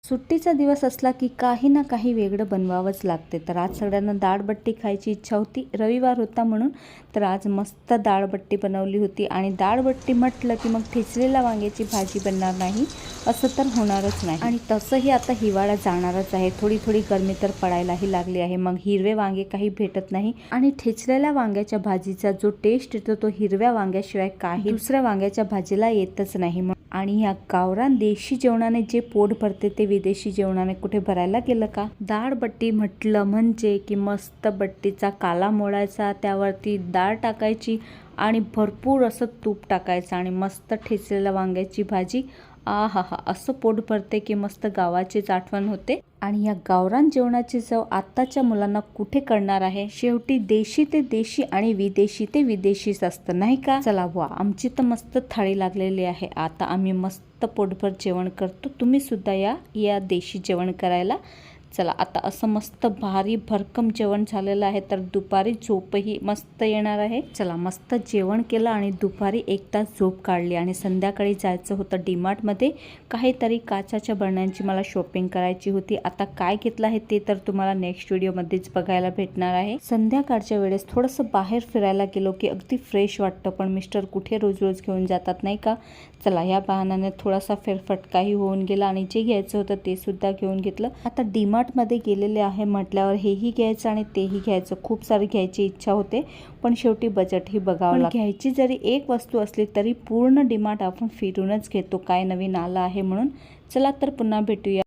सुट्टीचा दिवस असला की काही ना काही वेगळं बनवावंच लागते। तर आज सगळ्यांना डाळबट्टी खायची इच्छा होती, रविवार होता म्हणून। तर आज मस्त डाळबट्टी बनवली होती आणि डाळबट्टी म्हटलं की मग ठेचलेल्या वांग्याची भाजी बनणार नाही असं तर होणारच नाही। आणि तसंही आता हिवाळा जाणारच आहे, थोडी थोडी गरमी तर पडायलाही लागली आहे, मग हिरवे वांगे काही भेटत नाही आणि ठेचलेल्या वांग्याच्या भाजीचा जो टेस्ट येतो तो हिरव्या वांग्याशिवाय काही दुसऱ्या वांग्याच्या भाजीला येतच नाही। आणि या गावरान देशी जेवणाने जे पोट भरते ते विदेशी जेवणाने कुठे भरायला गेलं का। डाळबट्टी म्हटलं म्हणजे की मस्त बट्टीचा काला मोडायचा, त्यावरती डाळ टाकायची आणि भरपूर असं तूप टाकायचं आणि मस्त ठेचलेल्या वांग्याची भाजी। आहा हा, असं पोट भरते की मस्त गावाचीच आठवण होते। आणि या गावरान जेवणाची चव आताच्या मुलांना कुठे कळणार आहे। शेवटी देशी ते देशी आणि विदेशी ते विदेशीच असतं नाही का। चला वा, आमची तर मस्त थाळी लागलेली आहे, आता आम्ही मस्त पोटभर जेवण करतो। तुम्ही सुद्धा या देशी जेवण करायला। चला आता असं मस्त भारी भरकम जेवण झालेलं आहे, तर दुपारी झोपही मस्त येणार आहे। चला मस्त जेवण केलं आणि दुपारी 1 तास झोप काढली आणि संध्याकाळी जायचं होतं डीमार्ट मध्ये, काहीतरी काचाच्या बरण्यांची मला शॉपिंग करायची होती। आता काय घेतलं आहे ते तर तुम्हाला नेक्स्ट व्हिडिओमध्येच बघायला भेटणार आहे। संध्याकाळच्या वेळेस थोडंसं बाहेर फिरायला गेलो की अगदी फ्रेश वाटतं, पण मिस्टर कुठे रोज रोज घेऊन जातात नाही का। चला या बहाण्याने थोडासा फेरफटकाही होऊन गेला आणि जे घ्यायचं होतं ते सुद्धा घेऊन घेतलं। आता डीमार्ट मध्ये गेलेले आहे म्हटल्यावर हेही घ्यायचं आणि तेही घ्यायचं, खूप सारी घ्यायची इच्छा होते, पण शेवटी बजेटही बघावं लागतं। घ्यायची जरी एक वस्तू असली तरी पूर्ण डीमार्ट आपण फिरूनच घेतो, काय नवीन आलं आहे म्हणून। चला तर पुन्हा भेटूया।